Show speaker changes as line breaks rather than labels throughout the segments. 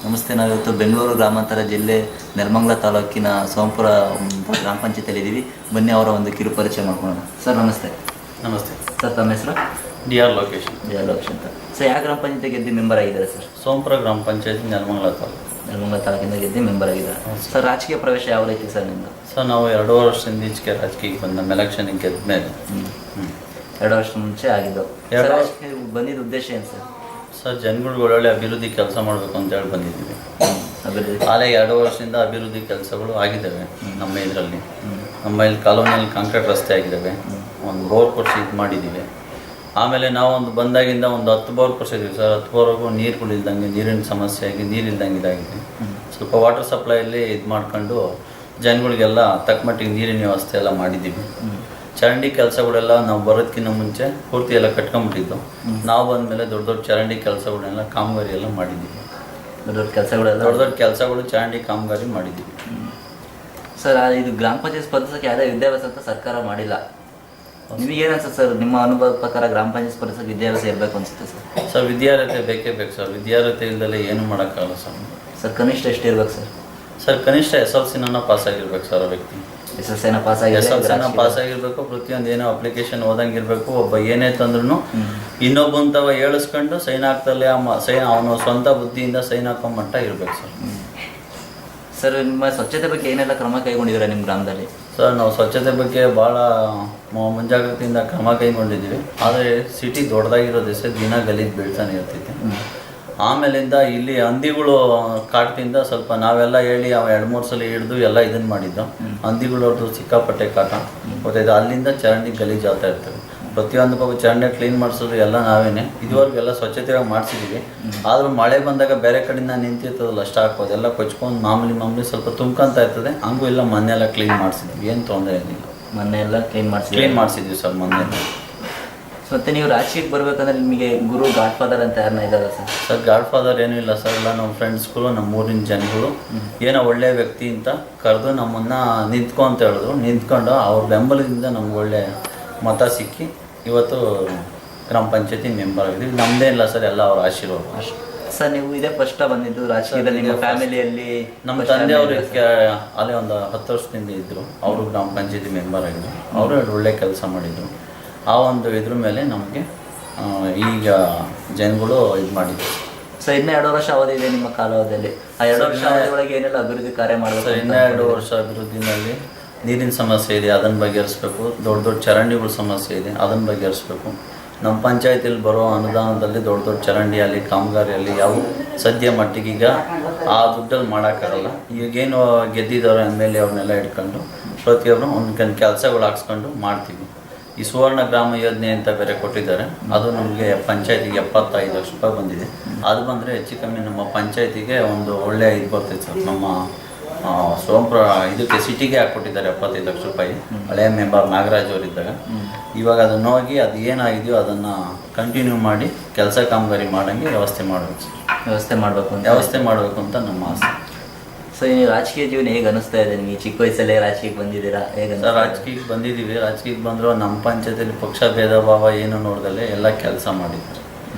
ನಮಸ್ತೆ. ನಾವಿವತ್ತು ಬೆಂಗಳೂರು ಗ್ರಾಮಾಂತರ ಜಿಲ್ಲೆ ನೆಲಮಂಗಲ ತಾಲೂಕಿನ ಸೋಂಪುರ ಗ್ರಾಮ ಪಂಚಾಯತಿಯಲ್ಲಿ ಇದ್ದೀವಿ. ಬನ್ನಿ ಅವರ ಒಂದು ಕಿರು ಪರಿಚಯ ಮಾಡ್ಕೊಳ್ಳೋಣ. ಸರ್ ನಮಸ್ತೆ.
ನಮಸ್ತೆ
ಸರ್ ತಮ್ಮ ಹೆಸರು?
ಡಿ.ಆರ್. ಲೋಕೇಶ್.
ಅಂತ. ಸರ್ ಯಾವ ಗ್ರಾಮ ಪಂಚಾಯತಿ ಗೆದ್ದು ಮೆಂಬರ್ ಆಗಿದ್ದಾರೆ ಸರ್?
ಸೋಂಪುರ ಗ್ರಾಮ ಪಂಚಾಯತಿ ನೆಲಮಂಗಲ ತಾಲೂಕು.
ನೆಲಮಂಗಲ ತಾಲೂಕಿಂದ ಗೆದ್ದು ಮೆಂಬರ್ ಆಗಿದ್ದಾರೆ. ಸರ್ ರಾಜಕೀಯ ಪ್ರವೇಶ ಯಾವ ರೀತಿ ಸರ್ ನಿಮ್ಮದು?
ಸರ್ ನಾವು 2 ವರ್ಷದಿಂದ ಈಚೆಗೆ ರಾಜಕೀಯಕ್ಕೆ ಬಂದ ನಮ್ಮ ಎಲೆಕ್ಷನ್ಗೆ ಗೆದ್ದ ಮೇಲೆ
2 ವರ್ಷ ಮುಂಚೆ ಆಗಿದ್ದು. ಬಂದಿದ್ದ ಉದ್ದೇಶ ಏನು ಸರ್?
ಸರ್ ಜನಗಳಿಗೆ ಒಳ್ಳೊಳ್ಳೆ ಅಭಿವೃದ್ಧಿ ಕೆಲಸ ಮಾಡಬೇಕು ಅಂತ ಹೇಳಿ ಬಂದಿದ್ದೀವಿ.
ಅಭಿವೃದ್ಧಿ
ಆಲೇ 2 ವರ್ಷದಿಂದ ಅಭಿವೃದ್ಧಿ ಕೆಲಸಗಳು ಆಗಿದ್ದಾವೆ. ನಮ್ಮ ಇದರಲ್ಲಿ ಇಲ್ಲಿ ಕಾಲೋನಿಯಲ್ಲಿ ಕಾಂಕ್ರೀಟ್ ರಸ್ತೆ ಆಗಿದ್ದಾವೆ. ಒಂದು ಬೋರ್ ಕೊಡಿಸಿ ಇದು ಮಾಡಿದ್ದೀವಿ. ಆಮೇಲೆ ನಾವು ಬಂದಾಗಿಂದ 10 ಬೋರ್ ಕೊಡಿಸಿದ್ದೀವಿ ಸರ್. 10 ಬೋರ್ಗೂ ನೀರುಗಳಿಲ್ದಂಗೆ, ನೀರಿನ ಸಮಸ್ಯೆ ಆಗಿ ನೀರಿಲ್ದಂಗೆ ಇದಾಗಿದೆ. ಸ್ವಲ್ಪ ವಾಟರ್ ಸಪ್ಲೈಯಲ್ಲಿ ಇದು ಮಾಡ್ಕೊಂಡು ಜನಗಳಿಗೆಲ್ಲ ತಕ್ಕ ಮಟ್ಟಿಗೆ ನೀರಿನ ವ್ಯವಸ್ಥೆ ಎಲ್ಲ ಮಾಡಿದ್ದೀವಿ. ಚರಂಡಿ ಕೆಲಸಗಳೆಲ್ಲ ನಾವು ಬರೋದಕ್ಕಿಂತ ಮುಂಚೆ ಪೂರ್ತಿ ಎಲ್ಲ ಕಟ್ಕೊಂಡ್ಬಿಟ್ಟಿದ್ದು. ನಾವು ಬಂದಮೇಲೆ ದೊಡ್ಡ ದೊಡ್ಡ ಚರಂಡಿ ಕೆಲಸಗಳನ್ನೆಲ್ಲ ಕಾಮಗಾರಿ ಎಲ್ಲ ಮಾಡಿದ್ದೀವಿ. ದೊಡ್ಡ ದೊಡ್ಡ ಕೆಲಸಗಳು ಚರಂಡಿ ಕಾಮಗಾರಿ ಮಾಡಿದ್ದೀವಿ.
ಸರ್ ಇದು ಗ್ರಾಮ ಪಂಚಾಯತ್ ಸ್ಪರ್ಧಿಸೋಕ್ಕೆ ಯಾವುದೇ ವಿದ್ಯಾಭ್ಯಾಸ ಅಂತ ಸರ್ಕಾರ ಮಾಡಿಲ್ಲ. ನಿಮಗೇನು ಅನ್ಸುತ್ತೆ ಸರ್? ನಿಮ್ಮ ಅನುಭವದ ಪ್ರಕಾರ ಗ್ರಾಮ ಪಂಚಾಯತ್ ಸ್ಪರ್ಧಿಸೋಕ್ಕೆ ವಿದ್ಯಾಭ್ಯಾಸ ಇರಬೇಕು ಅನ್ಸುತ್ತೆ ಸರ್?
ಸರ್ ವಿದ್ಯಾರ್ಹತೆ ಬೇಕೇ ಬೇಕು ಸರ್. ವಿದ್ಯಾರ್ಹತೆ ಇಲ್ಲದಲ್ಲೇ ಏನು ಮಾಡೋಕ್ಕಾಗಲ್ಲ ಸರ್.
ಸರ್ ಕನಿಷ್ಠ ಎಷ್ಟು ಇರ್ಬೇಕು ಸರ್?
ಸರ್ ಕನಿಷ್ಠ SLCನ ಪಾಸ್ ಆಗಿರ್ಬೇಕು ಸರ್. ಆ ವ್ಯಕ್ತಿ
SLCನ ಪಾಸ್
ಆಗಿರ್ಬೇಕು. ಪ್ರತಿಯೊಂದು ಏನೋ ಅಪ್ಲಿಕೇಶನ್ ಓದಂಗಿರ್ಬೇಕು. ಒಬ್ಬ ಏನೇ ತಂದ್ರೂ ಇನ್ನೊಬ್ಬಂತವ ಹೇಳಿಸ್ಕೊಂಡು ಸೈನ್ ಆಗ್ತಲೇ ಅವನು ಸ್ವಂತ ಬುದ್ಧಿಯಿಂದ ಸೈನ್ ಹಾಕೋ ಮಟ್ಟ ಇರ್ಬೇಕು ಸರ್.
ಸರ್ ನಿಮ್ಮ ಸ್ವಚ್ಛತೆ ಬಗ್ಗೆ ಏನೆಲ್ಲ ಕ್ರಮ ಕೈಗೊಂಡಿದ್ದೀರಾ ನಿಮ್ಮ ಗ್ರಾಮದಲ್ಲಿ?
ಸರ್ ನಾವು ಸ್ವಚ್ಛತೆ ಬಗ್ಗೆ ಭಾಳ ಮುಂಜಾಗ್ರತೆಯಿಂದ ಕ್ರಮ ಕೈಗೊಂಡಿದ್ದೀವಿ. ಆದರೆ ಸಿಟಿ ದೊಡ್ಡದಾಗಿರೋ ದಿನ ಗಲೀಜು ಬೀಳ್ತಾನೆ ಇರ್ತೈತೆ. ಆಮೇಲಿಂದ ಇಲ್ಲಿ ಹಂದಿಗಳು ಕಾಟದಿಂದ ಸ್ವಲ್ಪ ನಾವೆಲ್ಲ ಹೇಳಿ 2-3 ಸಲ ಹಿಡಿದು ಎಲ್ಲ ಇದನ್ನು ಮಾಡಿದ್ದು. ಹಂದಿಗಳವ್ರದ್ದು ಸಿಕ್ಕಾಪಟ್ಟೆ ಕಾಟ ಗೊತ್ತಾಯ್ತು. ಅಲ್ಲಿಂದ ಚರಂಡಿ ಗಲೀಜು ಆಗ್ತಾ ಇರ್ತವೆ. ಪ್ರತಿಯೊಂದು ಚರಂಡಿ ಕ್ಲೀನ್ ಮಾಡಿಸೋದು ಎಲ್ಲ ನಾವೇನೆ. ಇದುವರೆಗೂ ಎಲ್ಲ ಸ್ವಚ್ಛತೆಯಾಗಿ ಮಾಡಿಸಿದ್ದೀವಿ. ಆದರೂ ಮಳೆ ಬಂದಾಗ ಬೇರೆ ಕಡೆಯಿಂದ ನಿಂತಿರ್ತದಲ್ಲ ಅಷ್ಟು ಹಾಕೋದು ಎಲ್ಲ ಕೊಚ್ಕೊಂಡು ಮಾಮೂಲಿ ಸ್ವಲ್ಪ ತುಂಬ್ಕೊಂತ ಇರ್ತದೆ. ಹಂಗೂ ಇಲ್ಲ ಮೊನ್ನೆಲ್ಲ ಕ್ಲೀನ್ ಮಾಡಿಸಿದ್ವಿ. ಏನು ತೊಂದರೆ ಏನಿಲ್ಲ.
ಮೊನ್ನೆ ಎಲ್ಲ ಕ್ಲೀನ್
ಮಾಡಿಸಿದ್ವಿ ಸರ್ ಮೊನ್ನೆ.
ಮತ್ತೆ ನೀವು ರಾಜಕೀಯಕ್ಕೆ ಬರ್ಬೇಕಂದ್ರೆ ನಿಮಗೆ ಗುರು ಗಾಡ್ ಫಾದರ್ ಅಂತ ಯಾರನ್ನ ಇದ್ದಾರೆ ಸರ್?
ಸರ್ ಗಾಡ್ ಫಾದರ್ ಏನೂ ಇಲ್ಲ ಸರ್. ಎಲ್ಲ ನಮ್ಮ ಫ್ರೆಂಡ್ಸ್ಗಳು, ನಮ್ಮ ಊರಿನ ಜನಗಳು ಏನೋ ಒಳ್ಳೆಯ ವ್ಯಕ್ತಿ ಅಂತ ಕರೆದು ನಮ್ಮನ್ನು ನಿಂತ್ಕೊ ಅಂತ ಹೇಳಿದ್ರು. ನಿಂತ್ಕೊಂಡು ಅವ್ರ ಬೆಂಬಲದಿಂದ ನಮ್ಗೆ ಒಳ್ಳೆ ಮತ ಸಿಕ್ಕಿ ಇವತ್ತು ಗ್ರಾಮ ಪಂಚಾಯತಿ ಮೆಂಬರ್ ಆಗಿದ್ವಿ. ನಮ್ಮದೇ ಇಲ್ಲ ಸರ್, ಎಲ್ಲ ಅವ್ರ ಆಶೀರ್ವಾದ ಅಷ್ಟೇ.
ಸರ್ ನೀವು ಇದೇ ಫಸ್ಟ್ ಬಂದಿದ್ದು ರಾಜಕೀಯದಲ್ಲಿ? ನಿಮ್ಮ ಫ್ಯಾಮಿಲಿಯಲ್ಲಿ
ನಮ್ಮ ತಂದೆಯವರು ಅಲ್ಲೇ ಒಂದು 10 ವರ್ಷದಿಂದ ಇದ್ದರು. ಅವರು ಗ್ರಾಮ ಪಂಚಾಯತಿ ಮೆಂಬರ್ ಆಗಿದ್ರು. ಅವರು ಒಳ್ಳೆ ಕೆಲಸ ಮಾಡಿದರು. ಆ ಒಂದು ಇದ್ರ ಮೇಲೆ ನಮಗೆ ಈಗ ಜನಗಳು ಇದು ಮಾಡಿದ್ರು.
ಸರ್ ಇನ್ನೂ 2 ವರ್ಷ ಅವಧಿ ಇದೆ ನಿಮ್ಮ ಕಾಲಾವಧಿಯಲ್ಲಿ. ಆ 2 ವರ್ಷ ಅವಧಿಯೊಳಗೆ ಏನೆಲ್ಲ ಅಭಿವೃದ್ಧಿ ಕಾರ್ಯ ಮಾಡಬೇಕು
ಸರ್? ಇನ್ನೂ 2 ವರ್ಷ ಅಭಿವೃದ್ಧಿನಲ್ಲಿ ನೀರಿನ ಸಮಸ್ಯೆ ಇದೆ, ಅದನ್ನು ಬಗೆಹರಿಸ್ಬೇಕು. ದೊಡ್ಡ ದೊಡ್ಡ ಚರಂಡಿಗಳ ಸಮಸ್ಯೆ ಇದೆ, ಅದನ್ನು ಬಗೆಹರಿಸ್ಬೇಕು. ನಮ್ಮ ಪಂಚಾಯತಿಯಲ್ಲಿ ಬರೋ ಅನುದಾನದಲ್ಲಿ ದೊಡ್ಡ ದೊಡ್ಡ ಚರಂಡಿಯಲ್ಲಿ ಕಾಮಗಾರಿಯಲ್ಲಿ ಯಾವ ಸದ್ಯ ಮಟ್ಟಿಗೀಗ ಆ ದುಡ್ಡಲ್ಲಿ ಮಾಡೋಕ್ಕಾಗಲ್ಲ. ಈಗೇನು ಗೆದ್ದಿದ್ದವ್ರ ಮೇಲೆ ಅವ್ರನ್ನೆಲ್ಲ ಇಟ್ಕೊಂಡು ಪ್ರತಿಯೊಬ್ಬರು ಒಂದು ಕೆಲಸಗಳು ಹಾಕ್ಸ್ಕೊಂಡು ಮಾಡ್ತೀವಿ. ಈ ಸುವರ್ಣ ಗ್ರಾಮ ಯೋಜನೆ ಅಂತ ಬೇರೆ ಕೊಟ್ಟಿದ್ದಾರೆ. ಅದು ನಮಗೆ ಪಂಚಾಯತಿಗೆ 75 ಲಕ್ಷ ರೂಪಾಯಿ ಬಂದಿದೆ. ಅದು ಬಂದರೆ ಹೆಚ್ಚು ಕಮ್ಮಿ ನಮ್ಮ ಪಂಚಾಯತಿಗೆ ಒಂದು ಒಳ್ಳೆಯ ಇದು ಬರ್ತೈತೆ ಸರ್. ನಮ್ಮ ಸೋಂಪುರ ಇದಕ್ಕೆ ಸಿಟಿಗೆ ಹಾಕ್ಕೊಟ್ಟಿದ್ದಾರೆ 75 ಲಕ್ಷ ರೂಪಾಯಿ. ಹಳೆಯ ಮೆಂಬರ್ ನಾಗರಾಜ್ ಅವರಿದ್ದಾಗ. ಇವಾಗ ಅದನ್ನು ಹೋಗಿ ಅದು ಏನಾಗಿದೆಯೋ ಅದನ್ನು ಕಂಟಿನ್ಯೂ ಮಾಡಿ ಕೆಲಸ ಕಾಮಗಾರಿ ಮಾಡೋಂಗೆ ವ್ಯವಸ್ಥೆ ಮಾಡಬೇಕು ಸರ್. ವ್ಯವಸ್ಥೆ ಮಾಡಬೇಕು ಅಂತ ನಮ್ಮ ಆಸೆ.
ಸೊ ಈ ರಾಜಕೀಯ ಜೀವನ ಹೇಗೆ ಅನಿಸ್ತಾ ಇದೆ ನಿಮಗೆ? ಚಿಕ್ಕ ವಯಸ್ಸಲ್ಲೇ ರಾಜಕೀಯಕ್ಕೆ ಬಂದಿದ್ದೀರಾ? ಹೇಗೆ
ಸರ್ ರಾಜಕೀಯಕ್ಕೆ ಬಂದಿದ್ದೀವಿ. ರಾಜಕೀಯಕ್ಕೆ ಬಂದರೂ ನಮ್ಮ ಪಂಚಾಯತಿಯಲ್ಲಿ ಪಕ್ಷ ಭೇದ ಭಾವ ಏನು ನೋಡ್ದಲ್ಲೇ ಎಲ್ಲ ಕೆಲಸ ಮಾಡಿದ್ದಾರೆ.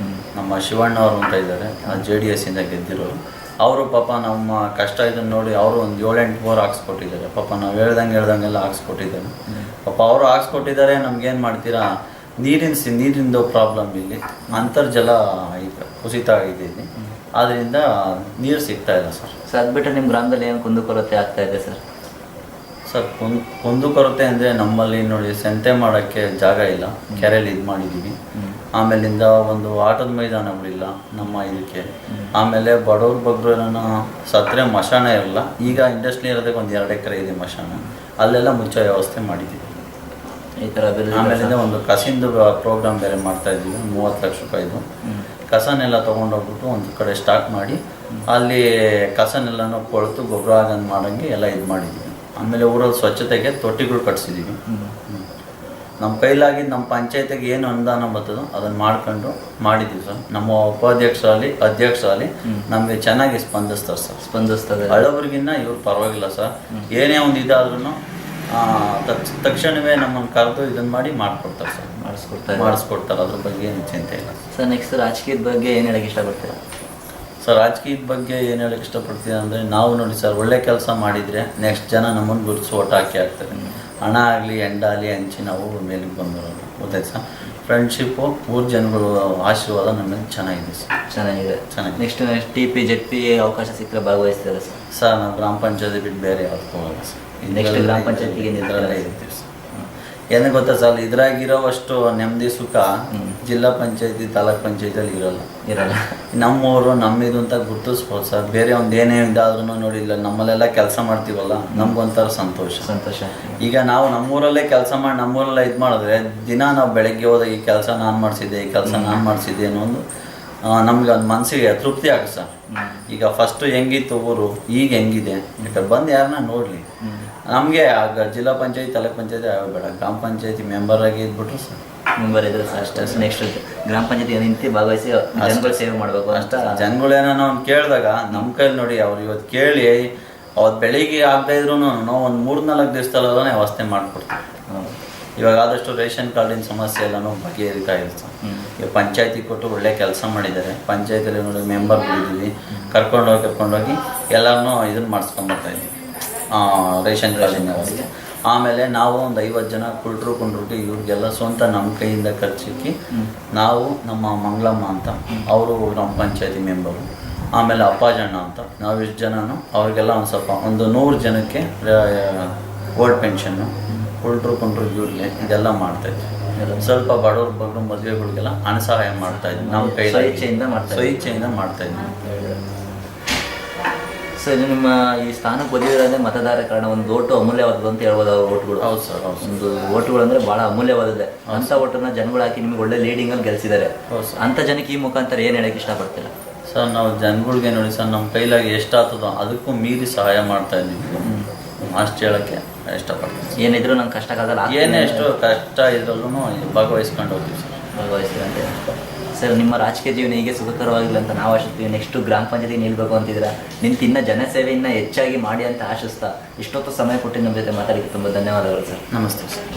ನಮ್ಮ ಶಿವಣ್ಣ ಅವರು ಅಂತ ಇದ್ದಾರೆ, JDS ಇಂದ ಗೆದ್ದಿರೋರು. ಅವರು ಪಾಪ ನಮ್ಮ ಕಷ್ಟ ಇದನ್ನು ನೋಡಿ ಅವರು ಒಂದು 7-8 ಬೋರ್ ಹಾಕ್ಸ್ಕೊಟ್ಟಿದ್ದಾರೆ. ಪಾಪ ನಾವು ಹೇಳ್ದಂಗೆಲ್ಲ ಹಾಕ್ಸ್ಕೊಟ್ಟಿದ್ದಾರೆ. ಪಾಪ ಅವರು ಹಾಕ್ಸ್ಕೊಟ್ಟಿದ್ದಾರೆ. ನಮ್ಗೇನು ಮಾಡ್ತೀರಾ, ನೀರಿಂದು ಪ್ರಾಬ್ಲಮ್ ಇಲ್ಲಿ. ಅಂತರ್ಜಲ ಕುಸಿತ ಆಗಿದೆ ಇಲ್ಲಿ. ಆದ್ದರಿಂದ ನೀರು ಸಿಗ್ತಾ ಇಲ್ಲ ಸರ್.
ಅದು ಬಿಟ್ಟರೆ ನಿಮ್ಮ ಗ್ರಾಮದಲ್ಲಿ ಏನು ಕುಂದುಕೊರತೆ ಆಗ್ತಾ ಇದೆ ಸರ್?
ಸರ್ ಕುಂದುಕೊರತೆ ಅಂದರೆ ನಮ್ಮಲ್ಲಿ ನೋಡಿ ಸಂತೆ ಮಾಡೋಕ್ಕೆ ಜಾಗ ಇಲ್ಲ. ಕೆರೆಯಲ್ಲಿ ಇದು ಮಾಡಿದ್ದೀವಿ. ಆಮೇಲಿಂದ ಒಂದು ಆಟದ ಮೈದಾನಗಳಿಲ್ಲ ನಮ್ಮ ಇದಕ್ಕೆ. ಆಮೇಲೆ ಬಡವ್ರ ಬಗ್ಗರು ಏನೋ ಸತ್ತರೆ ಮಶಾನ ಇರಲ್ಲ. ಈಗ ಇಂಡಸ್ಟ್ರಿ ಇರೋದಕ್ಕೆ ಒಂದು 2 ಎಕರೆ ಇದೆ ಮಶಾನ. ಅಲ್ಲೆಲ್ಲ ಮುಚ್ಚೋ ವ್ಯವಸ್ಥೆ ಮಾಡಿದ್ದೀವಿ
ಈ ಥರ.
ಆಮೇಲಿಂದ ಒಂದು ಕಸಿಂದು ಪ್ರೋಗ್ರಾಮ್ ಬೇರೆ ಮಾಡ್ತಾಯಿದ್ದೀವಿ. 30 ಲಕ್ಷ ರೂಪಾಯಿದು ಕಸನೆಲ್ಲ ತೊಗೊಂಡೋಗ್ಬಿಟ್ಟು ಒಂದು ಕಡೆ ಸ್ಟಾಕ್ ಮಾಡಿ ಅಲ್ಲಿ ಕಸನೆಲ್ಲನೂ ಕೊಳೆತು ಗೊಬ್ಬರ ಆಗಂದು ಮಾಡೋಂಗೆ ಎಲ್ಲ ಇದು ಮಾಡಿದ್ದೀವಿ. ಆಮೇಲೆ ಊರಲ್ಲಿ ಸ್ವಚ್ಛತೆಗೆ ತೊಟ್ಟಿಗಳು ಕಟ್ಸಿದ್ದೀವಿ. ನಮ್ಮ ಕೈಲಾಗಿದ್ದು ನಮ್ಮ ಪಂಚಾಯತಿಗೆ ಏನು ಅನುದಾನ ಬರ್ತದೋ ಅದನ್ನು ಮಾಡ್ಕೊಂಡು ಮಾಡಿದ್ದೀವಿ ಸರ್. ನಮ್ಮ ಅಧ್ಯಕ್ಷರಲ್ಲಿ ನಮಗೆ ಚೆನ್ನಾಗಿ ಸ್ಪಂದಿಸ್ತಾರೆ. ಹಳಬರಿಗಿನ್ನ ಇವ್ರು ಪರವಾಗಿಲ್ಲ ಸರ್. ಏನೇ ಒಂದು ಇದಾದ್ರೂ ತಕ್ಷಣವೇ ನಮ್ಮನ್ನು ಕರೆದು ಇದನ್ನು ಮಾಡಿ ಮಾಡಿಕೊಡ್ತಾರೆ ಸರ್. ಮಾಡಿಸ್ಕೊಡ್ತಾರೆ. ಅದ್ರ ಬಗ್ಗೆ ಏನು ಚಿಂತೆ ಇಲ್ಲ
ಸರ್. ನೆಕ್ಸ್ಟ್ ರಾಜಕೀಯದ ಬಗ್ಗೆ ಏನು ಹೇಳಕ್ಕೆ ಇಷ್ಟಪಡ್ತೀರಾ?
ಸರ್ ರಾಜಕೀಯದ ಬಗ್ಗೆ ಏನು ಹೇಳಕ್ಕೆ ಇಷ್ಟಪಡ್ತೀನಿ ಅಂದರೆ ನಾವು ನೋಡಿ ಸರ್ ಒಳ್ಳೆ ಕೆಲಸ ಮಾಡಿದರೆ ನೆಕ್ಸ್ಟ್ ಜನ ನಮ್ಮನ್ನು ಗುರುತಿಸಿ ಓಟ್ ಹಾಕಿ ಆಗ್ತಾರೆ. ಹಣ ಆಗಲಿ ಎಂಡಾಗಲಿ ಹಂಚಿ ನಾವು ಮೇಲಿಗೆ ಬಂದಿರೋದು ಗೊತ್ತಾಯ್ತು ಸರ್. ಫ್ರೆಂಡ್ಶಿಪ್ಪು ಊರು ಜನಗಳು ಆಶೀರ್ವಾದ ನಮಗೆ ಚೆನ್ನಾಗಿದೆ ಸರ್.
ಚೆನ್ನಾಗಿದೆ. ನೆಕ್ಸ್ಟ್ TP ZP ಅವಕಾಶ ಸಿಕ್ಕರೆ ಭಾಗವಹಿಸ್ತಾರೆ ಸರ್?
ಸರ್ ನಾವು ಗ್ರಾಮ ಪಂಚಾಯತಿ ಬಿಟ್ಟು ಬೇರೆ ಯಾವ್ದು ಹೋಗಲ್ಲ ಸರ್.
ನೆಕ್ಸ್ಟ್ ಗ್ರಾಮ ಪಂಚಾಯತಿಗೆ
ಇದರಲ್ಲೇ ಇರ್ತೀವಿ ಸರ್. ಏನಕ್ಕೆ ಗೊತ್ತಾ ಸರ್, ಇದ್ರಾಗಿರೋವಷ್ಟು ನೆಮ್ಮದಿ ಸುಖ ಜಿಲ್ಲಾ ಪಂಚಾಯತಿ ತಾಲೂಕ್ ಪಂಚಾಯತಿಯಲ್ಲಿ ಇರಲ್ಲ. ನಮ್ಮವರು ನಮ್ಮಿದು ಅಂತ ಗುರ್ತಿಸ್ಬೋದು ಸರ್. ಬೇರೆ ಒಂದು ಏನೇ ಇದಾದ್ರೂ ನೋಡಿಲ್ಲ, ನಮ್ಮಲ್ಲೆಲ್ಲ ಕೆಲಸ ಮಾಡ್ತೀವಲ್ಲ, ನಮ್ಗೊಂಥರ ಸಂತೋಷ. ಈಗ ನಾವು ನಮ್ಮೂರಲ್ಲೇ ಕೆಲಸ ಮಾಡಿ ನಮ್ಮೂರಲ್ಲೇ ಇದು ಮಾಡಿದ್ರೆ ದಿನ ನಾವು ಬೆಳಗ್ಗೆ ಹೋದಾಗ ಈ ಕೆಲಸ ನಾನು ಮಾಡಿಸಿದ್ದೆ, ಈ ಕೆಲಸ ನಾನು ಮಾಡಿಸಿದ್ದೆ ಅನ್ನೋ ಒಂದು ನಮ್ಗೆ ಒಂದು ಮನಸ್ಸಿಗೆ ತೃಪ್ತಿ ಆಗುತ್ತೆ ಸರ್. ಈಗ ಫಸ್ಟು ಹೆಂಗಿತ್ತು ಊರು, ಈಗ ಹೆಂಗಿದೆ, ಯಾಕಂದ್ರೆ ಬಂದು ಯಾರನ್ನ ನೋಡಲಿ. ನಮಗೆ ಆಗ ಜಿಲ್ಲಾ ಪಂಚಾಯತಿ ತಾಲೂಕ್ ಪಂಚಾಯತಿ ಆಗಬೇಡ, ಗ್ರಾಮ ಪಂಚಾಯತಿ ಮೆಂಬರ್ ಆಗಿ ಇದ್ಬಿಟ್ರು ಸರ್.
ಮೆಂಬರ್ ಇದ್ರೆ ಸರ್ ಅಷ್ಟೇ. ನೆಕ್ಸ್ಟ್ ಗ್ರಾಮ ಪಂಚಾಯತಿ ನಿಂತು ಭಾಗವಹಿಸಿ ಜನಗಳು ಸೇವೆ ಮಾಡಬೇಕು
ಅಷ್ಟೇ. ಜನಗಳೇನೋ ನಾವು ಕೇಳಿದಾಗ ನಮ್ಮ ಕೈಲಿ ನೋಡಿ ಅವ್ರು ಇವತ್ತು ಕೇಳಿ ಅವತ್ತು ಬೆಳಿಗ್ಗೆ ಆಗದೆ ಇದ್ರು ನಾವು ಒಂದು 3-4 ದಿವಸದಲ್ಲೇ ವ್ಯವಸ್ಥೆ ಮಾಡಿಕೊಡ್ತೀವಿ. ಇವಾಗ ಆದಷ್ಟು ರೇಷನ್ ಕಾರ್ಡಿನ ಸಮಸ್ಯೆ ಎಲ್ಲನೂ ಬಗೆಹರಿತಾ ಇರುತ್ತೆ. ಈಗ ಪಂಚಾಯತಿ ಕೊಟ್ಟು ಒಳ್ಳೆ ಕೆಲಸ ಮಾಡಿದ್ದಾರೆ. ಪಂಚಾಯತಿಯಲ್ಲಿ ನೋಡಿ ಮೆಂಬರ್ಗಳಿದ್ದೀವಿ, ಕರ್ಕೊಂಡೋಗಿ ಎಲ್ಲರನ್ನೂ ಇದನ್ನು ಮಾಡಿಸ್ಕೊಂಬರ್ತಾ ಇದ್ದೀವಿ ರೇಷನ್ ಕಾರ್ಡಿನ ವ್ಯವಸ್ಥೆ. ಆಮೇಲೆ ನಾವು ಒಂದು 50 ಜನ ಕುಂಡ್ರಿಗೆ ಇವ್ರಿಗೆಲ್ಲ ಸ್ವಂತ ನಮ್ಮ ಕೈಯಿಂದ ಖರ್ಚಿಕ್ಕಿ ನಾವು ನಮ್ಮ ಮಂಗಳಮ್ಮ ಅಂತ ಅವರು ಗ್ರಾಮ ಪಂಚಾಯತಿ ಮೆಂಬರು, ಆಮೇಲೆ ಅಪ್ಪಾಜಣ್ಣ ಅಂತ ನಾವು ಇಷ್ಟು ಜನನು ಅವ್ರಿಗೆಲ್ಲ ಒಂದು ಸ್ವಲ್ಪ ಒಂದು 100 ಜನಕ್ಕೆ ಓಲ್ಡ್ ಪೆನ್ಷನ್ನು, ಕುಂಡ್ರಿಗೆ ಇವ್ರಿಗೆ ಇದೆಲ್ಲ ಮಾಡ್ತಾಯಿದ್ವಿ. ಸ್ವಲ್ಪ ಬಡವ್ರ ಮದುವೆಗಳಿಗೆಲ್ಲ ಹಣ ಸಹಾಯ ಮಾಡ್ತಾಯಿದ್ವಿ. ನಮ್ಮ ಕೈ ಸ್ವಇಚ್ಛೆಯಿಂದ ಮಾಡ್ತಾಯಿದ್ವಿ.
ಸರ್ ನಿಮ್ಮ ಈ ಸ್ಥಾನಕ್ಕೆ ಒದಗಿರೋದೇ ಮತದಾರ ಕಾರಣ. ಒಂದು ಓಟು ಅಮೂಲ್ಯವಾದದ್ದು ಅಂತ ಹೇಳ್ಬೋದು. ಅವ್ರ ಓಟ್ಗಳು
ಹೌದು ಸರ್.
ಒಂದು ಓಟುಗಳು ಅಂದರೆ ಭಾಳ ಅಮೂಲ್ಯವಾದದ್ದೇ. ಅಂಥ ಓಟನ್ನ ಜನಗಳು ಹಾಕಿ ನಿಮಗೆ ಒಳ್ಳೆ ಲೀಡಿಂಗಲ್ಲಿ ಗೆಲ್ಲಿಸಿದ್ದಾರೆ. ಅಂಥ ಜನಕ್ಕೆ ಈ ಮುಖಾಂತರ ಏನು ಹೇಳಕ್ಕೆ ಇಷ್ಟಪಡ್ತೀರಾ
ಸರ್? ನಾವು ಜನಗಳಿಗೆ ನೋಡಿ ಸರ್, ನಮ್ಮ ಕೈಲಾಗಿ ಎಷ್ಟಾಗ್ತದೋ ಅದಕ್ಕೂ ಮೀರಿ ಸಹಾಯ ಮಾಡ್ತಾ ಇದ್ದೀವಿ. ಅಷ್ಟು ಹೇಳೋಕ್ಕೆ ಇಷ್ಟಪಡ್ತೀನಿ.
ಏನಿದ್ರು ನಂಗೆ ಕಷ್ಟ ಕಾಲದಲ್ಲಿ
ಏನೇ ಎಷ್ಟು ಕಷ್ಟ ಇದ್ರಲ್ಲೂ ಭಾಗವಹಿಸ್ಕೊಂಡು ಹೋಗ್ತೀವಿ ಸರ್.
ಭಾಗವಹಿಸ್ತೀರಂತೆ ಸರ್. ನಿಮ್ಮ ರಾಜಕೀಯ ಜೀವನ ಹೀಗೆ ಸುಖಕರವಾಗಿಲ್ಲ ಅಂತ ನಾವು ಆಶಿಸ್ತೀವಿ. ನೆಕ್ಸ್ಟು ಗ್ರಾಮ ಪಂಚಾಯತಿಗೆ ನಿಲ್ಬೇಕು ಅಂತಿದ್ದೀರಾ. ನಿಂತಿನ್ನ ಜನಸೇವೆಯನ್ನು ಹೆಚ್ಚಾಗಿ ಮಾಡಿ ಅಂತ ಆಶಿಸ್ತಾ ಇಷ್ಟೊತ್ತು ಸಮಯ ಕೊಟ್ಟು ನಮ್ಮ ಜೊತೆ ಮಾತಾಡೋಕ್ಕೆ ತುಂಬ ಧನ್ಯವಾದಗಳು ಸರ್.
ನಮಸ್ತೆ ಸರ್.